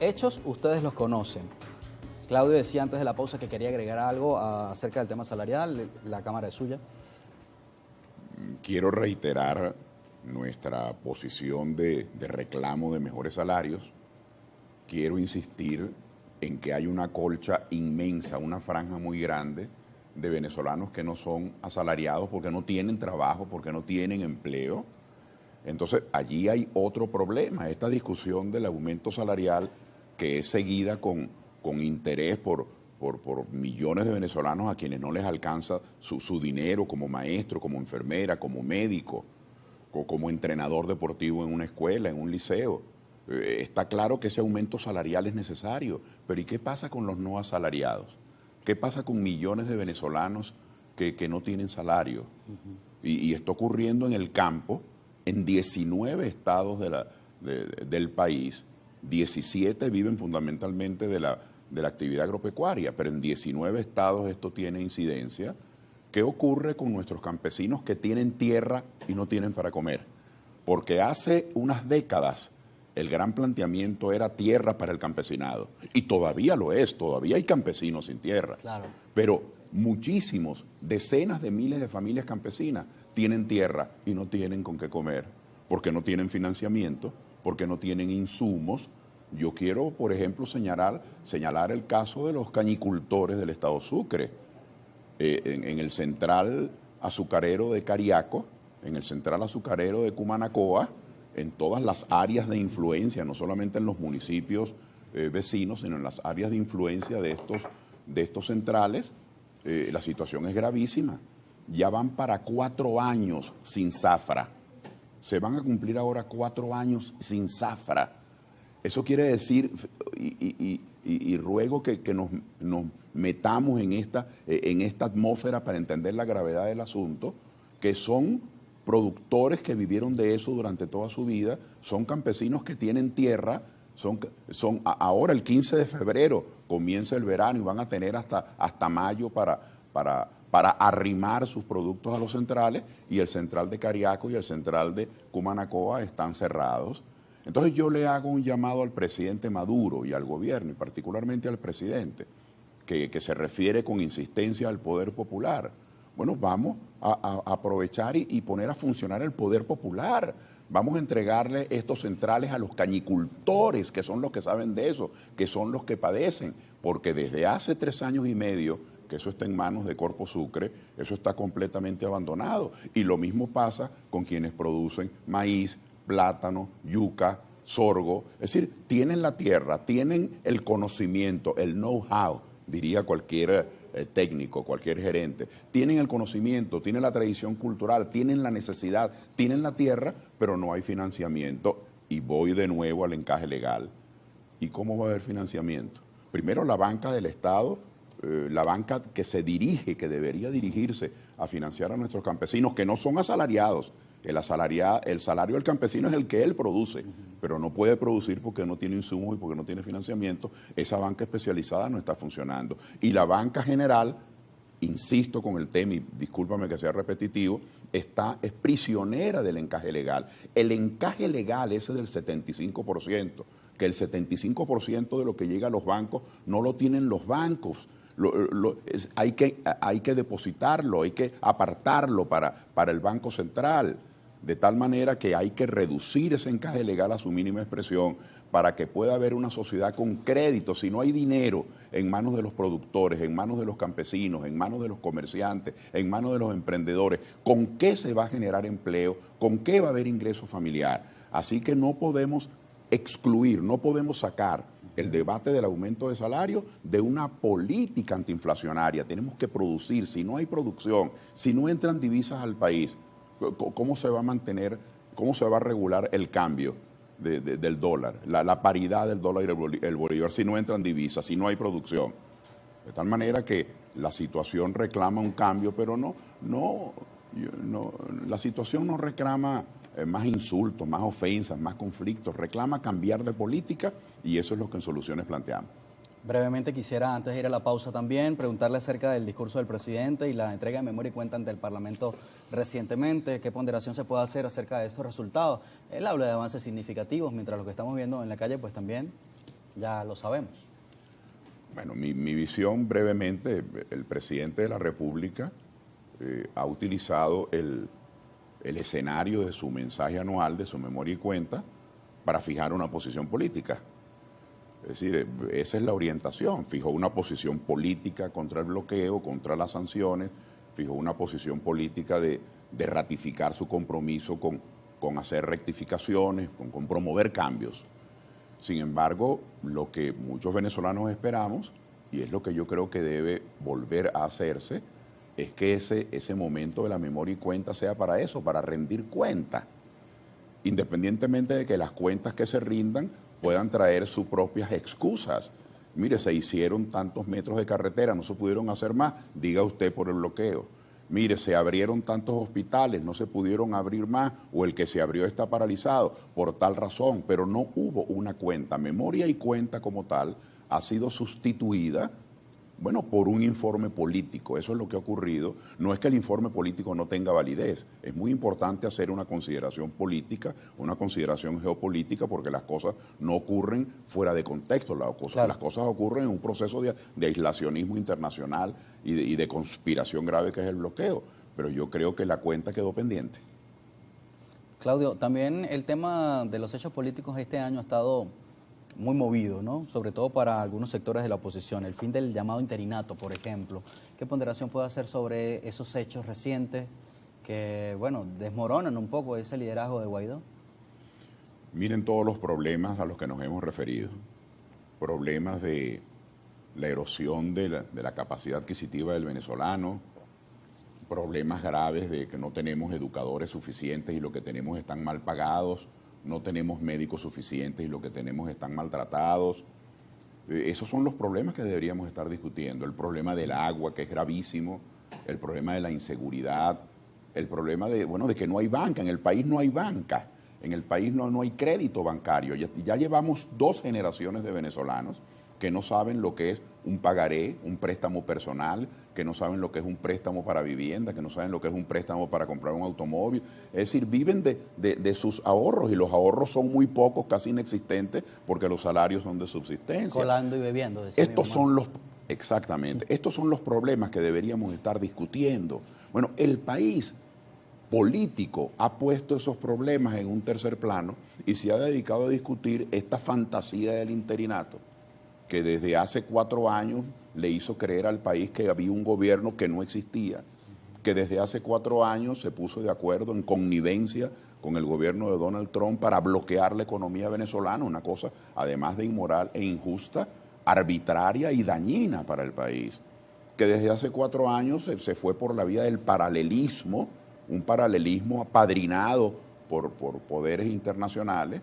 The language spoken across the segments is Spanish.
Hechos, ustedes los conocen. Claudio decía antes de la pausa que quería agregar algo acerca del tema salarial. La cámara es suya. Quiero reiterar nuestra posición de reclamo de mejores salarios. Quiero insistir en que hay una colcha inmensa, una franja muy grande de venezolanos que no son asalariados porque no tienen trabajo, porque no tienen empleo. Entonces, allí hay otro problema, esta discusión del aumento salarial que es seguida con interés por millones de venezolanos a quienes no les alcanza su dinero como maestro, como enfermera, como médico, como entrenador deportivo en una escuela, en un liceo. Está claro que ese aumento salarial es necesario, pero ¿y qué pasa con los no asalariados? ¿Qué pasa con millones de venezolanos que no tienen salario? Y está ocurriendo en el campo, en 19 estados del país. 17 viven fundamentalmente de la actividad agropecuaria, pero en 19 estados esto tiene incidencia. ¿Qué ocurre con nuestros campesinos que tienen tierra y no tienen para comer? Porque hace unas décadas el gran planteamiento era tierra para el campesinado. Y todavía lo es, todavía hay campesinos sin tierra. Claro. Pero muchísimos, decenas de miles de familias campesinas tienen tierra y no tienen con qué comer, porque no tienen financiamiento, porque no tienen insumos. Yo quiero, por ejemplo, señalar el caso de los cañicultores del estado Sucre. En el central azucarero de Cariaco, en el central azucarero de Cumanacoa, en todas las áreas de influencia, no solamente en los municipios vecinos, sino en las áreas de influencia de estos centrales, la situación es gravísima. Ya van para 4 años sin zafra. Se van a cumplir ahora 4 años sin zafra. Eso quiere decir, y ruego que nos metamos en esta atmósfera para entender la gravedad del asunto, que son productores que vivieron de eso durante toda su vida, son campesinos que tienen tierra, ahora el 15 de febrero comienza el verano y van a tener hasta mayo para arrimar sus productos a los centrales, y el central de Cariaco y el central de Cumanacoa están cerrados. Entonces yo le hago un llamado al presidente Maduro y al gobierno, y particularmente al presidente, que se refiere con insistencia al poder popular. Bueno, vamos a aprovechar y poner a funcionar el poder popular. Vamos a entregarle estos centrales a los cañicultores, que son los que saben de eso, que son los que padecen, porque desde hace 3 años y medio que eso está en manos de Corpo Sucre, eso está completamente abandonado. Y lo mismo pasa con quienes producen maíz, plátano, yuca, sorgo. Es decir, tienen la tierra, tienen el conocimiento, el know-how, diría cualquier técnico, cualquier gerente. Tienen el conocimiento, tienen la tradición cultural, tienen la necesidad, tienen la tierra, pero no hay financiamiento. Y voy de nuevo al encaje legal. ¿Y cómo va a haber financiamiento? Primero, la banca del Estado, la banca que se dirige, que debería dirigirse a financiar a nuestros campesinos, que no son asalariados. El salario del campesino es el que él produce, pero no puede producir porque no tiene insumos y porque no tiene financiamiento. Esa banca especializada no está funcionando. Y la banca general, insisto con el tema, y discúlpame que sea repetitivo, es prisionera del encaje legal. El encaje legal ese del 75%, que el 75% de lo que llega a los bancos no lo tienen los bancos. Hay que depositarlo, hay que apartarlo para el Banco Central, de tal manera que hay que reducir ese encaje legal a su mínima expresión para que pueda haber una sociedad con crédito. Si no hay dinero en manos de los productores, en manos de los campesinos, en manos de los comerciantes, en manos de los emprendedores, ¿con qué se va a generar empleo? ¿Con qué va a haber ingreso familiar? Así que no podemos excluir, no podemos sacar el debate del aumento de salario de una política antiinflacionaria. Tenemos que producir. Si no hay producción, si no entran divisas al país, ¿cómo se va a mantener, cómo se va a regular el cambio del dólar, la paridad del dólar y el bolívar, si no entran divisas, si no hay producción? De tal manera que la situación reclama un cambio, pero la situación no reclama más insultos, más ofensas, más conflictos, reclama cambiar de política, y eso es lo que en Soluciones planteamos. Brevemente quisiera, antes de ir a la pausa también, preguntarle acerca del discurso del presidente y la entrega de memoria y cuenta ante el Parlamento recientemente. ¿Qué ponderación se puede hacer acerca de estos resultados? Él habla de avances significativos, mientras lo que estamos viendo en la calle, pues también ya lo sabemos. Bueno, mi visión brevemente, el presidente de la República ha utilizado el escenario de su mensaje anual, de su memoria y cuenta, para fijar una posición política. Es decir, esa es la orientación. Fijó una posición política contra el bloqueo, contra las sanciones, fijó una posición política de ratificar su compromiso con hacer rectificaciones, con promover cambios. Sin embargo, lo que muchos venezolanos esperamos, y es lo que yo creo que debe volver a hacerse, es que ese momento de la memoria y cuenta sea para eso, para rendir cuenta, independientemente de que las cuentas que se rindan puedan traer sus propias excusas. Mire, se hicieron tantos metros de carretera, no se pudieron hacer más, diga usted por el bloqueo. Mire, se abrieron tantos hospitales, no se pudieron abrir más, o el que se abrió está paralizado por tal razón, pero no hubo una cuenta. Memoria y cuenta como tal ha sido sustituida, bueno, por un informe político. Eso es lo que ha ocurrido. No es que el informe político no tenga validez. Es muy importante hacer una consideración política, una consideración geopolítica, porque las cosas no ocurren fuera de contexto. Las cosas ocurren en un proceso de aislacionismo internacional y de conspiración grave que es el bloqueo. Pero yo creo que la cuenta quedó pendiente. Claudio, también el tema de los hechos políticos este año ha estado muy movido, ¿no? Sobre todo para algunos sectores de la oposición. El fin del llamado interinato, por ejemplo. ¿Qué ponderación puede hacer sobre esos hechos recientes que, bueno, desmoronan un poco ese liderazgo de Guaidó? Miren todos los problemas a los que nos hemos referido. Problemas de la erosión de la capacidad adquisitiva del venezolano, problemas graves de que no tenemos educadores suficientes y lo que tenemos están mal pagados, no tenemos médicos suficientes y lo que tenemos están maltratados. Esos son los problemas que deberíamos estar discutiendo. El problema del agua, que es gravísimo, el problema de la inseguridad, el problema de que no hay banca. En el país no hay banca, en el país no hay crédito bancario. Ya llevamos 2 generaciones de venezolanos que no saben lo que es un pagaré, un préstamo personal, que no saben lo que es un préstamo para vivienda, que no saben lo que es un préstamo para comprar un automóvil. Es decir, viven de sus ahorros, y los ahorros son muy pocos, casi inexistentes, porque los salarios son de subsistencia. Colando y bebiendo, decía Exactamente, estos son los problemas que deberíamos estar discutiendo. Bueno, el país político ha puesto esos problemas en un tercer plano y se ha dedicado a discutir esta fantasía del interinato, que desde hace 4 años le hizo creer al país que había un gobierno que no existía, que desde hace 4 años se puso de acuerdo en connivencia con el gobierno de Donald Trump para bloquear la economía venezolana, una cosa además de inmoral e injusta, arbitraria y dañina para el país, que desde hace 4 años se fue por la vía del paralelismo, un paralelismo apadrinado por poderes internacionales.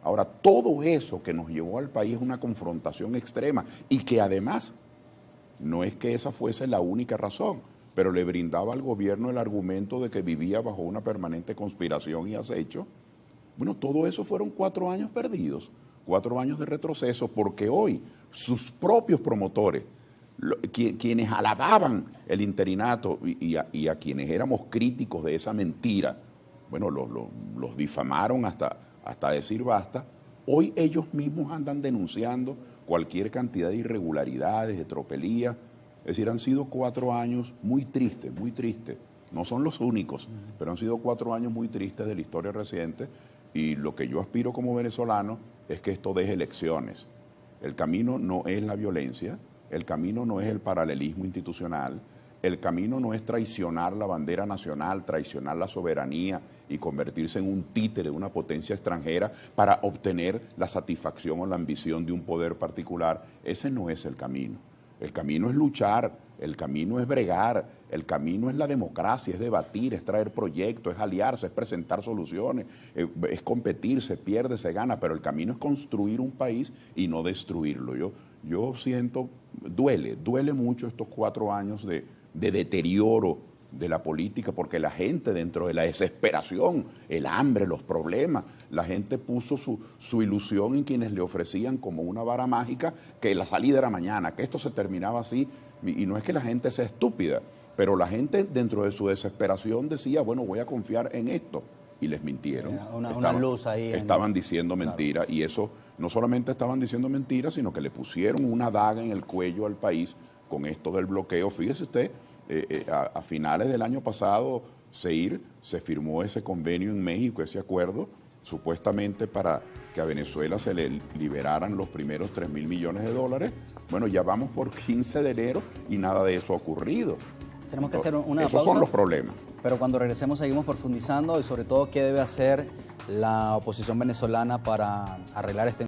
Ahora, todo eso que nos llevó al país es una confrontación extrema y que además no es que esa fuese la única razón, pero le brindaba al gobierno el argumento de que vivía bajo una permanente conspiración y acecho. Bueno, todo eso fueron 4 años perdidos, 4 años de retroceso, porque hoy sus propios promotores, quienes alababan el interinato y a quienes éramos críticos de esa mentira, bueno, los difamaron hasta decir basta. Hoy ellos mismos andan denunciando cualquier cantidad de irregularidades, de tropelías. Es decir, han sido 4 años muy tristes, muy tristes. No son los únicos, pero han sido 4 años muy tristes de la historia reciente, y lo que yo aspiro como venezolano es que esto deje lecciones. El camino no es la violencia, el camino no es el paralelismo institucional, el camino no es traicionar la bandera nacional, traicionar la soberanía y convertirse en un títere de una potencia extranjera para obtener la satisfacción o la ambición de un poder particular. Ese no es el camino. El camino es luchar, el camino es bregar, el camino es la democracia, es debatir, es traer proyectos, es aliarse, es presentar soluciones, es competir, se pierde, se gana, pero el camino es construir un país y no destruirlo. Yo siento, duele mucho estos 4 años de deterioro de la política, porque la gente, dentro de la desesperación, el hambre, los problemas, la gente puso su ilusión en quienes le ofrecían como una vara mágica que la salida era mañana, que esto se terminaba así. Y no es que la gente sea estúpida, pero la gente, dentro de su desesperación, decía, bueno, voy a confiar en esto, y les mintieron. Una luz ahí. Estaban diciendo mentiras, claro. Y eso no solamente estaban diciendo mentiras, sino que le pusieron una daga en el cuello al país con esto del bloqueo. Fíjese usted, a finales del año pasado, se firmó ese convenio en México, ese acuerdo, supuestamente para que a Venezuela se le liberaran los primeros 3.000 millones de dólares. Bueno, ya vamos por 15 de enero y nada de eso ha ocurrido. Tenemos que hacer una pausa. Esos son los problemas. Pero cuando regresemos seguimos profundizando y sobre todo qué debe hacer la oposición venezolana para arreglar este